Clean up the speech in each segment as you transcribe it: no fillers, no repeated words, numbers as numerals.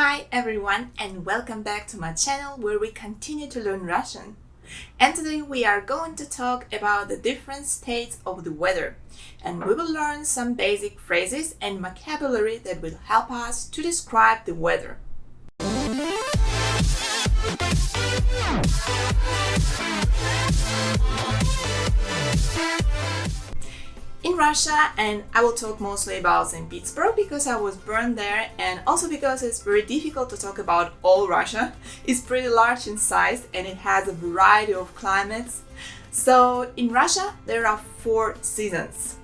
Hi everyone and welcome back to my channel where we continue to learn Russian. And today we are going to talk about the different states of the weather, and we will learn some basic phrases and vocabulary that will help us to describe the weather. In Russia, and I will talk mostly about St. Petersburg because I was born there, and also because it's very difficult to talk about all Russia. It's pretty large in size and it has a variety of climates. So in Russia there are 4 seasons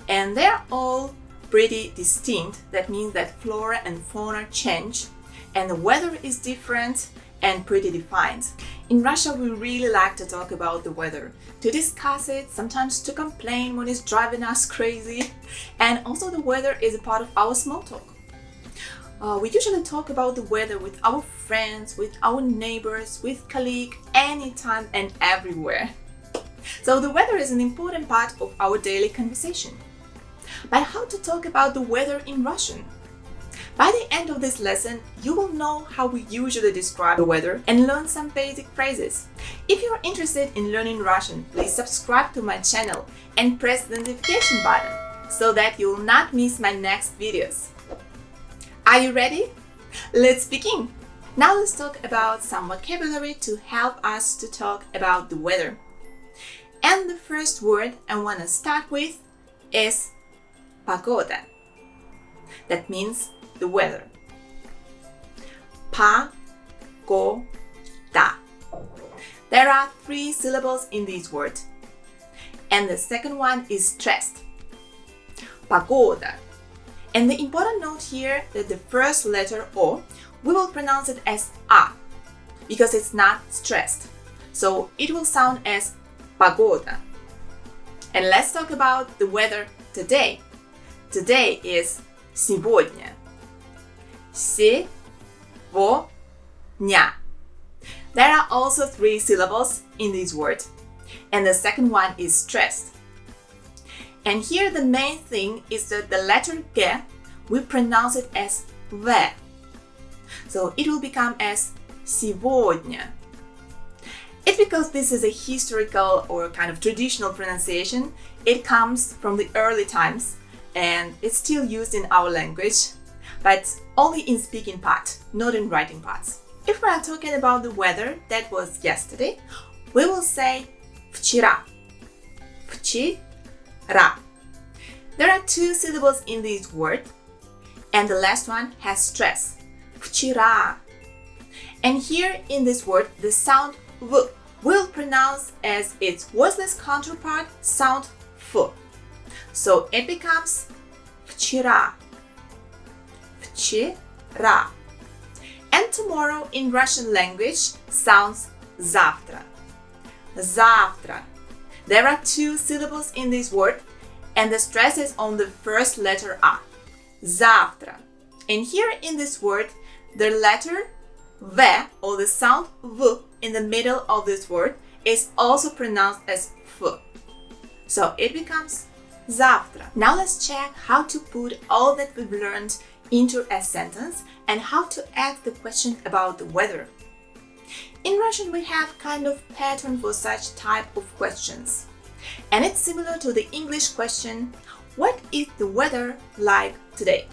and they're all pretty distinct. That means that flora and fauna change and the weather is different and pretty defined. In Russia, we really like to talk about the weather, to discuss it, sometimes to complain when it's driving us crazy, and also the weather is a part of our small talk. We usually talk about the weather with our friends, with our neighbors, with colleagues, anytime and everywhere. So the weather is an important part of our daily conversation. But how to talk about the weather in Russian? By the end of this lesson, you will know how we usually describe the weather and learn some basic phrases. If you are interested in learning Russian, please subscribe to my channel and press the notification button so that you will not miss my next videos. Are you ready? Let's begin! Now let's talk about some vocabulary to help us to talk about the weather. And the first word I want to start with is погода. That means the weather. Погода. There are 3 syllables in this word, and the second one is stressed. Погода. And the important note here that the first letter O, we will pronounce it as A because it's not stressed. So it will sound as погода. And let's talk about the weather today. Today is сегодня. Сегодня. There are also 3 syllables in this word, and the second one is stressed. And here the main thing is that the letter G, we pronounce it as V. So it will become as сегодня. It's because this is a historical or kind of traditional pronunciation. It comes from the early times and it's still used in our language, but only in speaking part, not in writing parts. If we are talking about the weather that was yesterday, we will say вчера. Вчера. There are 2 syllables in this word, and the last one has stress. Вчера. And here in this word, the sound V will pronounce as its voiceless counterpart sound F. So it becomes вчера. Вчера. And tomorrow in Russian language sounds завтра. Завтра. There are 2 syllables in this word and the stress is on the first letter A. Завтра. And here in this word, the letter V or the sound V in the middle of this word is also pronounced as F. So it becomes завтра. Now let's check how to put all that we've learned into a sentence and how to ask the question about the weather. In Russian, we have kind of pattern for such type of questions. And it's similar to the English question, what is the weather like today?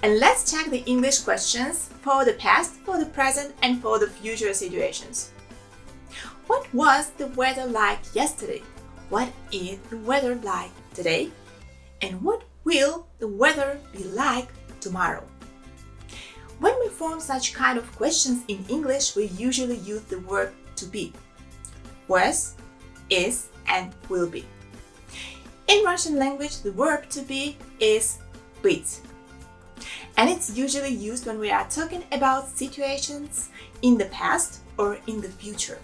And let's check the English questions for the past, for the present, and for the future situations. What was the weather like yesterday? What is the weather like today? And what will the weather be like tomorrow? When we form such kind of questions in English, we usually use the verb to be. Was, is, and will be. In Russian language, the verb to be is быть. And it's usually used when we are talking about situations in the past or in the future.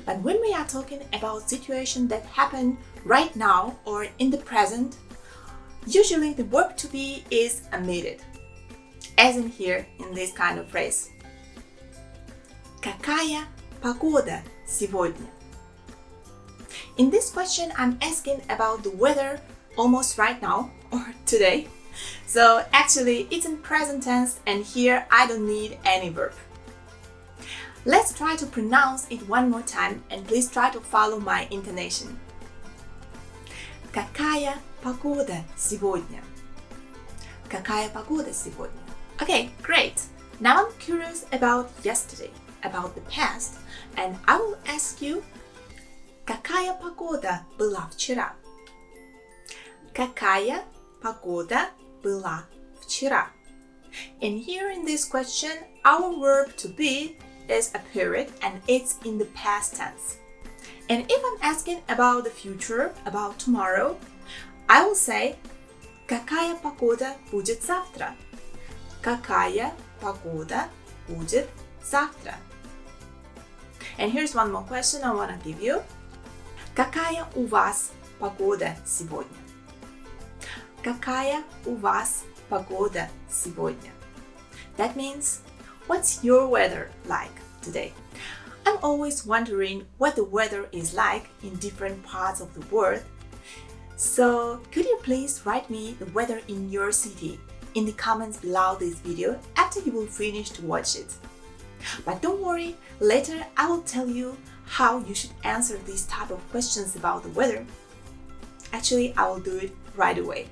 But when we are talking about situations that happen right now or in the present, usually the verb to be is omitted, as in here in this kind of phrase. Какая погода сегодня? In this question, I'm asking about the weather almost right now or today. So actually it's in present tense, and here I don't need any verb. Let's try to pronounce it one more time, and please try to follow my intonation. Какая погода сегодня? Какая погода сегодня? Okay, great. Now I'm curious about yesterday, about the past, and I will ask you, какая погода была вчера? Какая погода была вчера? And here in this question, our verb to be is appeared and it's in the past tense. And if I'm asking about the future, about tomorrow, I will say, какая погода будет завтра? Какая погода будет завтра? And here's one more question I want to give you. Какая у вас погода сегодня? Какая у вас погода сегодня? That means, what's your weather like today? I'm always wondering what the weather is like in different parts of the world. So, could you please write me the weather in your city in the comments below this video after you will finish to watch it. But don't worry, later I will tell you how you should answer these type of questions about the weather. Actually, I will do it right away.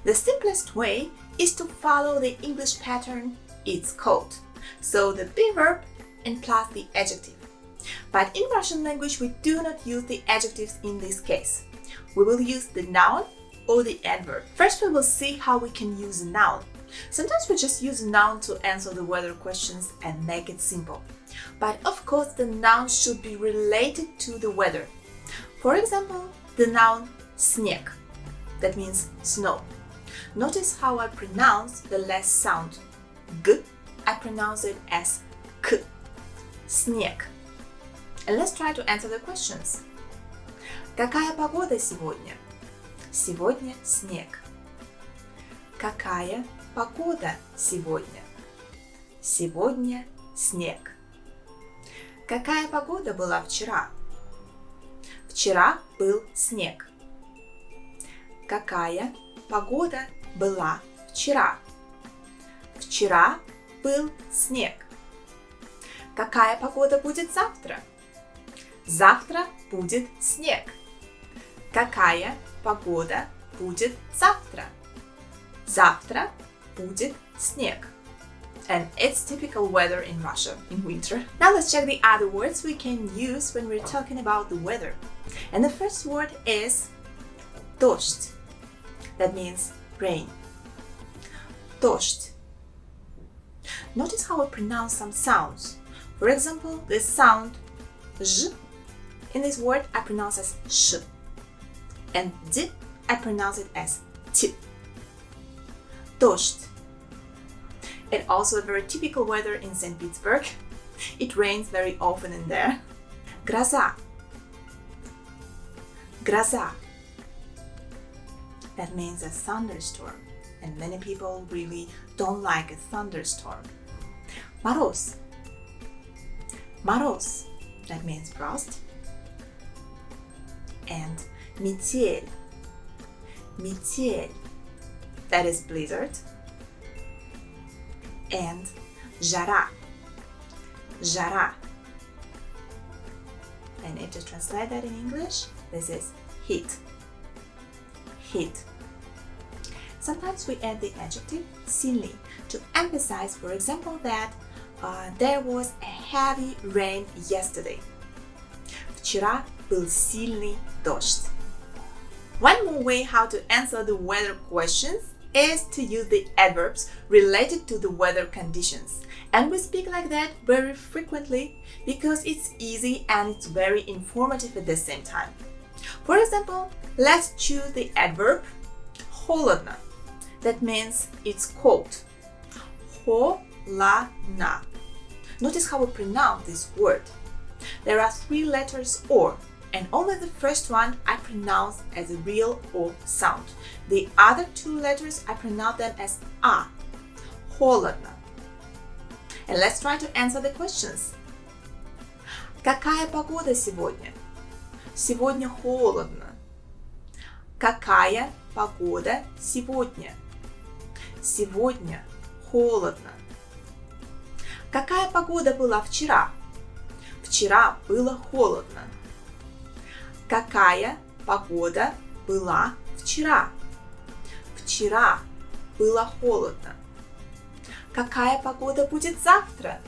The simplest way is to follow the English pattern it's called. So the be verb and plus the adjective. But in Russian language, we do not use the adjectives in this case. We will use the noun or the adverb. First, we will see how we can use a noun. Sometimes we just use a noun to answer the weather questions and make it simple. But of course, the noun should be related to the weather. For example, the noun снег. That means snow. Notice how I pronounce the last sound. G. I pronounce it as K. Снег. And let's try to answer the questions. Какая погода сегодня? Сегодня снег. Какая погода сегодня? Сегодня снег. Какая погода была вчера? Вчера был снег. Какая погода была вчера? Вчера был снег. Какая погода будет завтра? Завтра будет снег. Какая погода будет завтра? Завтра будет снег. And it's typical weather in Russia in winter. Now let's check the other words we can use when we're talking about the weather. And the first word is дождь. That means rain. Дождь. Notice how I pronounce some sounds. For example, this sound Z. In this word, I pronounce as sh. And D, I pronounce it as t. Дождь. And also a very typical weather in St. Petersburg. It rains very often in there. Гроза. Гроза. That means a thunderstorm. And many people really don't like a thunderstorm. Мороз. Мороз. That means frost. And метель. Метель. That is blizzard. And жара. Жара. And if to translate that in English, this is heat. Heat. Sometimes we add the adjective сильный to emphasize, for example, that there was a heavy rain yesterday. Вчера был сильный дождь. One more way how to answer the weather questions is to use the adverbs related to the weather conditions. And we speak like that very frequently because it's easy and it's very informative at the same time. For example, let's choose the adverb холодно. That means it's cold. Холодно. Notice how we pronounce this word. There are 3 letters O, and only the first one I pronounce as a real O sound. The other 2 letters I pronounce them as A. Холодно. And let's try to answer the questions. Какая погода сегодня? Сегодня холодно. Какая погода сегодня? Сегодня холодно. Какая погода была вчера? Вчера было холодно. Какая погода была вчера? Вчера было холодно. Какая погода будет завтра?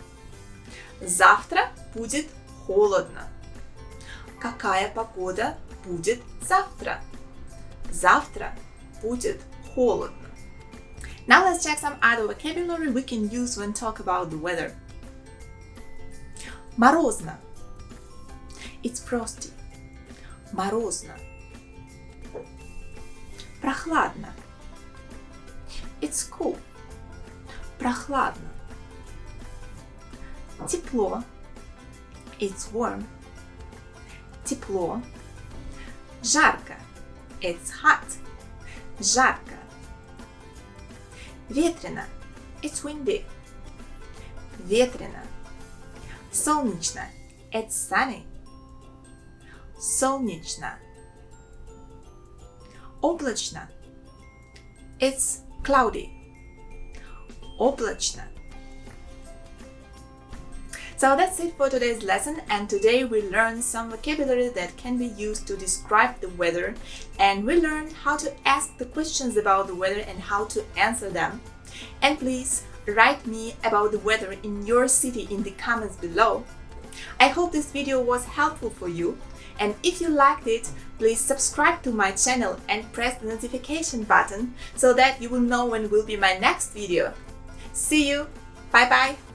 Завтра будет холодно. Какая погода будет завтра? Завтра будет холодно. Now let's check some other vocabulary we can use when talk about the weather. Морозно. It's frosty. Морозно. Прохладно. It's cool. Прохладно. Тепло. It's warm. Тепло. Жарко. It's hot. Жарко. Ветрено. It's windy. Ветрено. Солнечно. It's sunny. Солнечно. Облачно. It's cloudy. Облачно. So that's it for today's lesson, and today we learned some vocabulary that can be used to describe the weather, and we learned how to ask the questions about the weather and how to answer them. And please write me about the weather in your city in the comments below. I hope this video was helpful for you, and if you liked it, please subscribe to my channel and press the notification button so that you will know when will be my next video. See you. Bye bye.